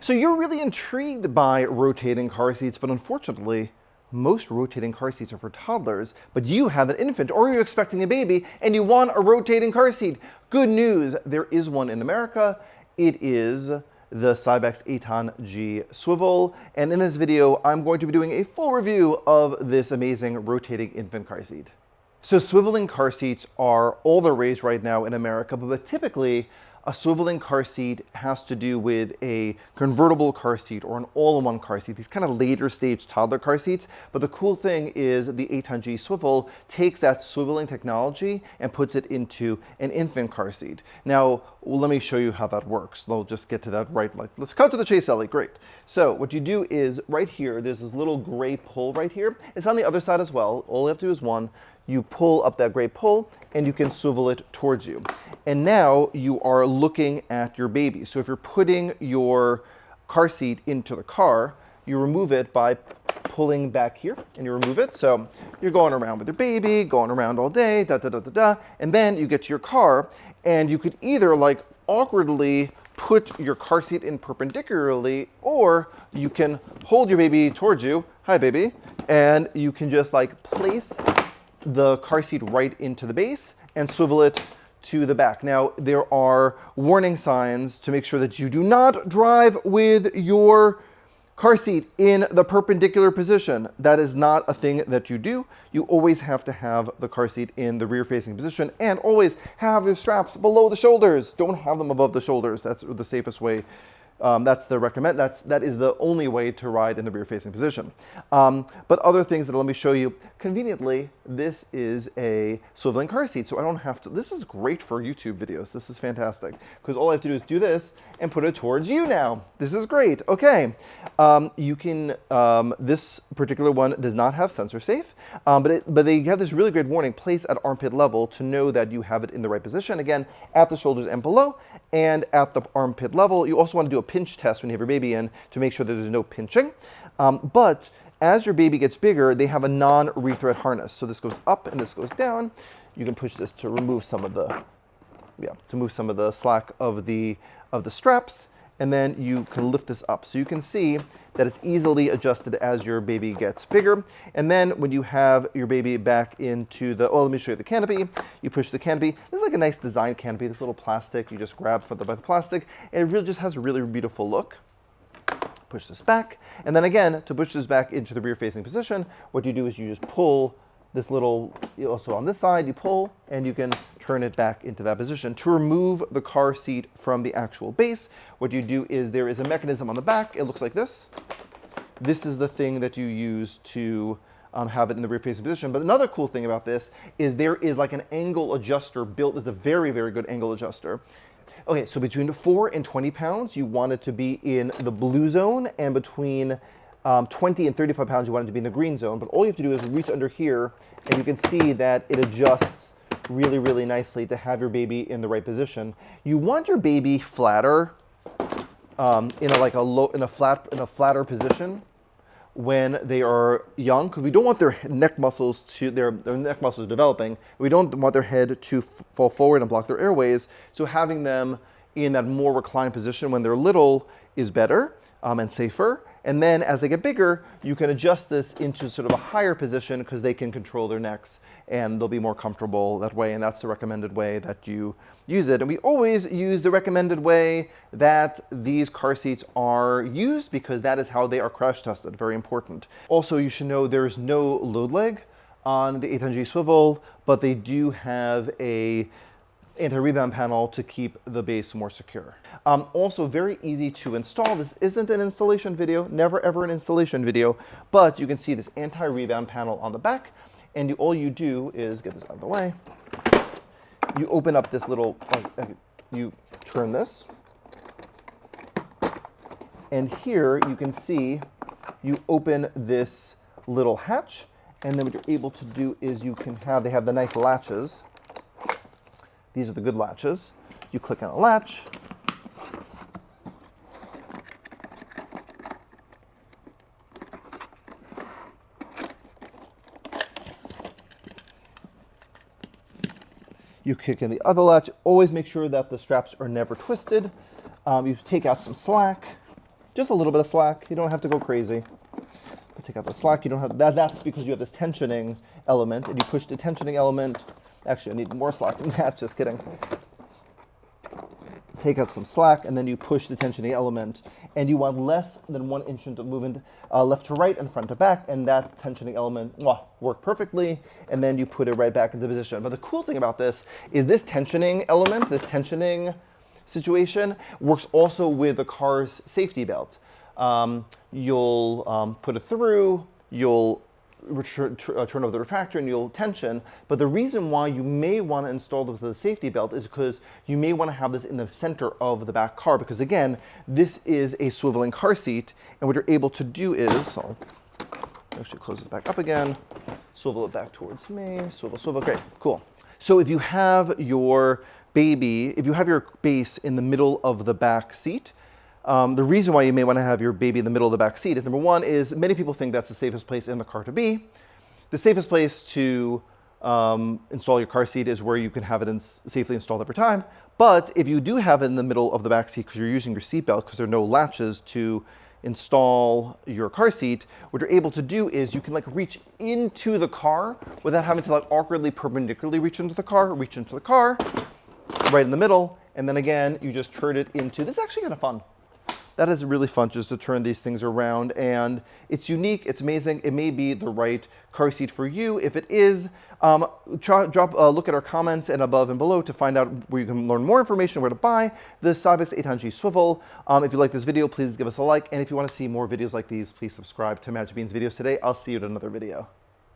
So you're really intrigued by rotating car seats, but unfortunately, most rotating car seats are for toddlers, but you have an infant or you're expecting a baby and you want a rotating car seat. Good news, there is one in America. It is the Cybex Aton G Swivel. And in this video, I'm going to be doing a full review of this amazing rotating infant car seat. So swiveling car seats are all the rage right now in America, but typically a swiveling car seat has to do with a convertible car seat or an all-in-one car seat, these kind of later stage toddler car seats. But the cool thing is the Aton G Swivel takes that swiveling technology and puts it into an infant car seat. Now, let me show you how that works. We'll just get to that right. Let's cut to the chase, Ellie. Great. So what you do is right here, there's this little gray pull right here. It's on the other side as well. All you have to do is one. You pull up that gray pull and you can swivel it towards you. And now you are looking at your baby. So if you're putting your car seat into the car, you remove it by pulling back here and you remove it. So you're going around with your baby, going around all day, da da da da da. And then you get to your car and you could either like awkwardly put your car seat in perpendicularly, or you can hold your baby towards you. Hi, baby. And you can just like place the car seat right into the base and swivel it to the back. Now, there are warning signs to make sure that you do not drive with your car seat in the perpendicular position. That is not a thing that you do. You always have to have the car seat in the rear-facing position and always have your straps below the shoulders. Don't have them above the shoulders. That's the safest way. That's the recommend. That is the only way to ride in the rear-facing position. But other things that let me show you. Conveniently, this is a swiveling car seat, so I don't have to. This is great for YouTube videos. This is fantastic because all I have to do is do this and put it towards you now. This is great. Okay, you can. This particular one does not have sensor safe, but they have this really great warning: place at armpit level to know that you have it in the right position. Again, at the shoulders and below, and at the armpit level. You also want to do a pinch test when you have your baby in to make sure that there's no pinching. But as your baby gets bigger, they have a non-rethread harness. So this goes up and this goes down. You can push this to remove some of the slack of the straps, and then you can lift this up. So you can see that it's easily adjusted as your baby gets bigger. And then when you have your baby back into the, let me show you the canopy. You push the canopy. This is like a nice design canopy, this little plastic. You just grab by the plastic, and it really just has a really beautiful look. Push this back. And then again, to push this back into the rear-facing position, what you do is you just pull this little, also on this side, you pull, and you can turn it back into that position. To remove the car seat from the actual base, what you do is there is a mechanism on the back. It looks like this. This is the thing that you use to have it in the rear-facing position. But another cool thing about this is there is like an angle adjuster built. It's a very, very good angle adjuster. Okay, so between 4 and 20 pounds, you want it to be in the blue zone, and between 20 and 35 pounds, you want it to be in the green zone. But all you have to do is reach under here, and you can see that it adjusts really, really nicely to have your baby in the right position. You want your baby flatter, in a flatter position when they are young, because we don't want their neck muscles to their neck muscles developing. We don't want their head to fall forward and block their airways. So having them in that more reclined position when they're little is better and safer. And then as they get bigger, you can adjust this into sort of a higher position because they can control their necks and they'll be more comfortable that way. And that's the recommended way that you use it. And we always use the recommended way that these car seats are used because that is how they are crash tested. Very important. Also, you should know there's no load leg on the Aton G Swivel, but they do have a anti-rebound panel to keep the base more secure. Also very easy to install. This isn't an installation video, never ever an installation video, but you can see this anti-rebound panel on the back, and all you do is get this out of the way. You open up this little, you turn this, and here you can see you open this little hatch, and then what you're able to do is they have the nice latches. These are the good latches. You click on a latch. You kick in the other latch. Always make sure that the straps are never twisted. You take out some slack just a little bit of slack. You don't have to go crazy. Take out the slack. You don't have that. That's because you have this tensioning element, and you push the tensioning element. Actually, I need more slack than that. Just kidding. Take out some slack, and then you push the tensioning element, and you want less than 1 inch of movement left to right and front to back, and that tensioning element worked perfectly, and then you put it right back into position. But the cool thing about this is this tensioning element, this tensioning situation, works also with the car's safety belt. You'll put it through, you'll turn over the retractor and you'll tension, but the reason why you may want to install this with a safety belt is because you may want to have this in the center of the back car, because again, this is a swiveling car seat, and what you're able to do is, I'll actually close this back up again, swivel it back towards me, swivel, swivel, great, cool. So if you have your baby, if you have your base in the middle of the back seat, the reason why you may want to have your baby in the middle of the back seat is, number one, is many people think that's the safest place in the car to be. The safest place to install your car seat is where you can have it safely installed every time. But if you do have it in the middle of the back seat because you're using your seat belt, because there are no latches to install your car seat, what you're able to do is you can like reach into the car without having to like awkwardly perpendicularly reach into the car right in the middle, and then again, you just turn it into, this is actually kind of fun. That is really fun, just to turn these things around, and it's unique, it's amazing. It may be the right car seat for you. If it is, drop a look at our comments and above and below to find out where you can learn more information, where to buy the Cybex Aton G Swivel. If you like this video, please give us a like, and if you want to see more videos like these, please subscribe to Magic Bean's videos today. I'll see you in another video.